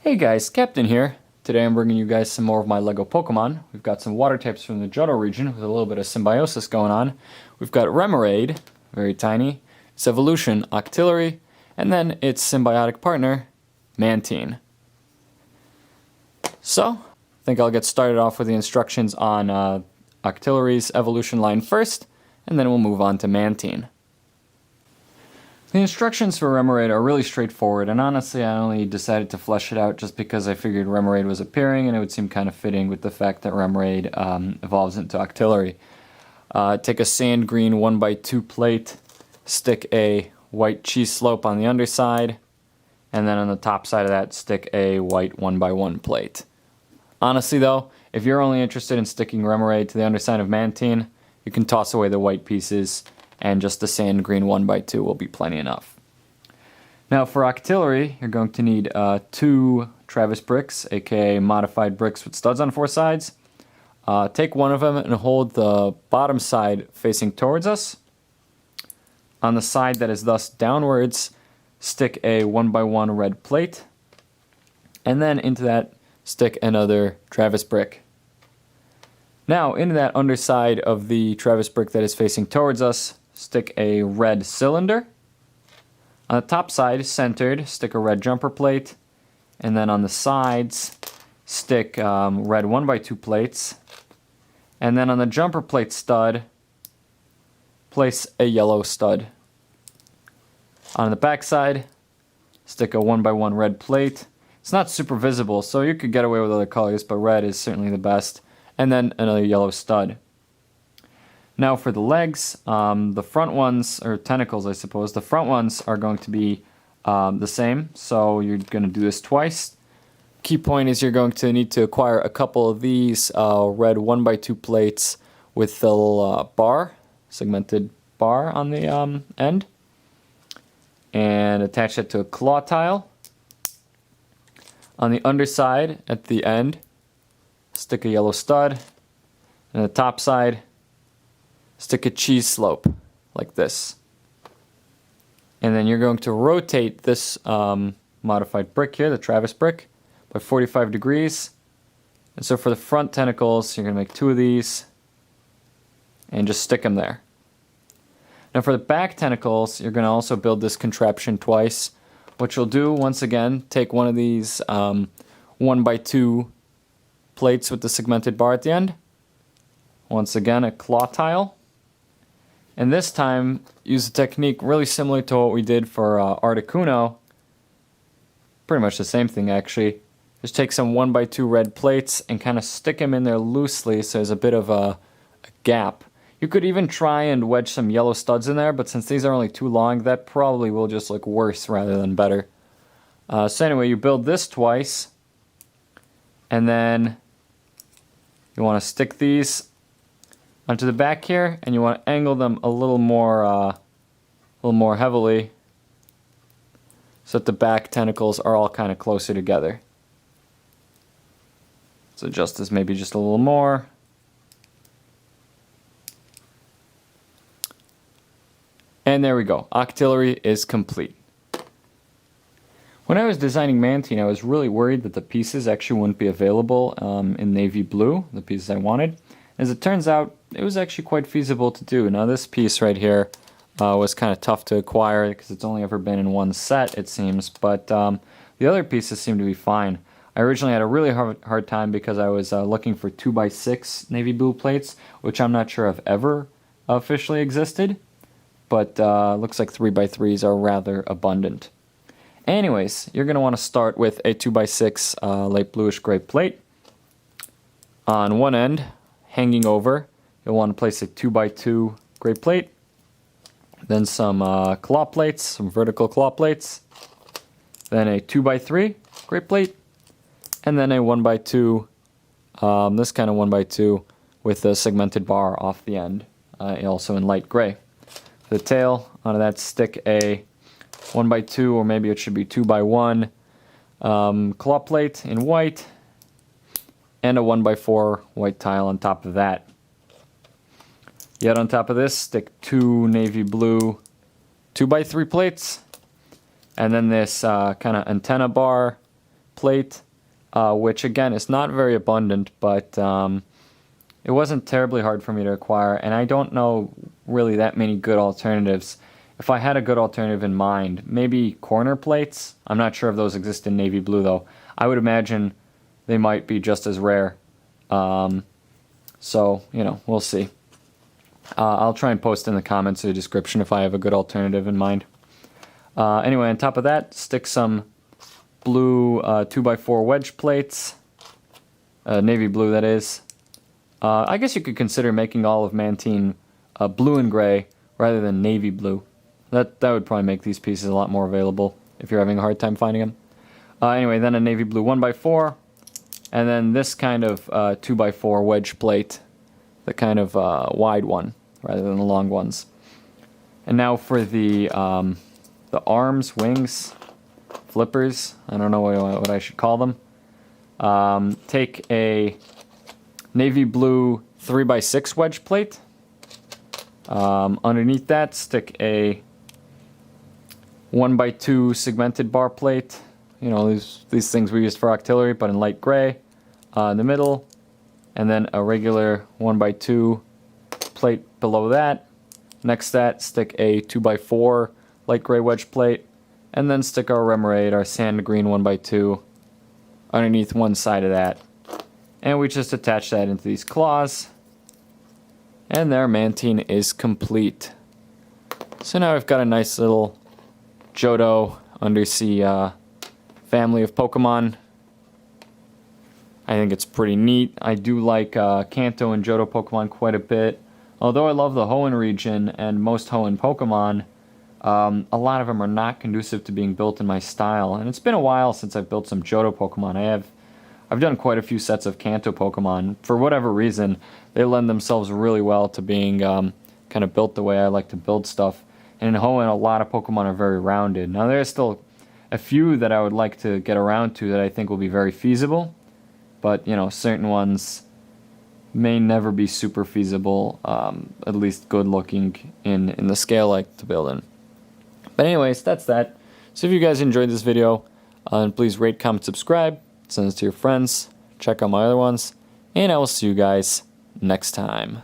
Hey guys, Captain here. Today I'm bringing you guys some more of my LEGO Pokemon. We've got some water types from the Johto region with a little bit of symbiosis going on. We've got Remoraid, very tiny, its evolution, Octillery, and then its symbiotic partner, Mantine. So, I think I'll get started off with the instructions on Octillery's evolution line first, and then we'll move on to Mantine. The instructions for Remoraid are really straightforward, and honestly I only decided to flesh it out just because I figured Remoraid was appearing and it would seem kind of fitting with the fact that Remoraid evolves into Octillery. Take a sand green 1x2 plate, stick a white cheese slope on the underside, and then on the top side of that stick a white 1x1 plate. Honestly though, if you're only interested in sticking Remoraid to the underside of Mantine, you can toss away the white pieces and just the sand green 1x2 will be plenty enough. Now for Octillery, you're going to need 2 Travis bricks, aka modified bricks with studs on 4 sides. Take one of them and hold the bottom side facing towards us. On the side that is thus downwards, stick a 1x1 red plate, and then into that stick another Travis brick. Now into that underside of the Travis brick that is facing towards us, stick a red cylinder. On the top side, centered, stick a red jumper plate. And then on the sides, stick red 1x2 plates. And then on the jumper plate stud, place a yellow stud. On the back side, stick a 1x1 red plate. It's not super visible, so you could get away with other colors, but red is certainly the best. And then another yellow stud. Now for the legs, the front ones, or tentacles I suppose, the front ones are going to be the same, so you're going to do this twice. Key point is you're going to need to acquire a couple of these red 1x2 plates with the little bar, segmented bar on the end, and attach it to a claw tile. On the underside, at the end, stick a yellow stud, and the top side, stick a cheese slope, like this. And then you're going to rotate this modified brick here, the Travis brick, by 45 degrees. And so for the front tentacles, you're going to make 2 of these, and just stick them there. Now for the back tentacles, you're going to also build this contraption twice. What you'll do, once again, take one of these 1x2 plates with the segmented bar at the end. Once again, a claw tile. And this time, use a technique really similar to what we did for Articuno. Pretty much the same thing, actually. Just take some 1x2 red plates and kind of stick them in there loosely so there's a bit of a gap. You could even try and wedge some yellow studs in there, but since these are only too long, that probably will just look worse rather than better. So anyway, you build this twice, and then you want to stick these onto the back here, and you want to angle them a little more heavily, so that the back tentacles are all kind of closer together. So just as maybe just a little more. And there we go. Octillery is complete. When I was designing Mantine, I was really worried that the pieces actually wouldn't be available in navy blue, the pieces I wanted. As it turns out, it was actually quite feasible to do. Now this piece right here was kind of tough to acquire because it's only ever been in one set, it seems, but the other pieces seem to be fine. I originally had a really hard time because I was looking for 2x6 navy blue plates, which I'm not sure have ever officially existed, but looks like 3x3s are rather abundant. Anyways, you're going to want to start with a 2x6 light bluish gray plate. On one end, hanging over, you'll want to place a 2x2 gray plate, then some claw plates, some vertical claw plates, then a 2x3 gray plate, and then a 1x2, this kind of 1x2 with a segmented bar off the end, also in light gray. For the tail, onto that stick a 1x2, or maybe it should be 2x1 claw plate in white, and a 1x4 white tile on top of that. Yet on top of this, stick 2 navy blue 2x3 plates, and then this kind of antenna bar plate, which again is not very abundant, but it wasn't terribly hard for me to acquire, and I don't know really that many good alternatives. If I had a good alternative in mind, maybe corner plates. I'm not sure if those exist in navy blue though. I would imagine they might be just as rare. So, you know, we'll see. I'll try and post in the comments or the description if I have a good alternative in mind. Anyway, on top of that, stick some blue 2x4 wedge plates. Navy blue, that is. I guess you could consider making all of Mantine blue and gray rather than navy blue. That would probably make these pieces a lot more available if you're having a hard time finding them. Anyway, then a navy blue 1x4, and then this kind of 2x4 wedge plate, the kind of wide one rather than the long ones. And now for the arms, wings, flippers, I don't know what I should call them. Take a navy blue 3x6 wedge plate. Underneath that, stick a 1x2 segmented bar plate. You know, these things we used for Octillery, but in light gray. In the middle, and then a regular 1x2 plate below that. Next to that, stick a 2x4 light gray wedge plate, and then stick our Remoraid, our sand green 1x2, underneath one side of that. And we just attach that into these claws. And there, Mantine is complete. So now we've got a nice little Johto undersea family of Pokemon. I think it's pretty neat. I do like Kanto and Johto Pokemon quite a bit. Although I love the Hoenn region and most Hoenn Pokemon, a lot of them are not conducive to being built in my style. And it's been a while since I've built some Johto Pokemon. I've done quite a few sets of Kanto Pokemon. For whatever reason, they lend themselves really well to being kind of built the way I like to build stuff. And in Hoenn, a lot of Pokemon are very rounded. Now, there's still a few that I would like to get around to that I think will be very feasible. But, you know, certain ones may never be super feasible, at least good looking in the scale I like to build in. But anyways, that's that. So if you guys enjoyed this video, please rate, comment, subscribe, send it to your friends, check out my other ones, and I will see you guys next time.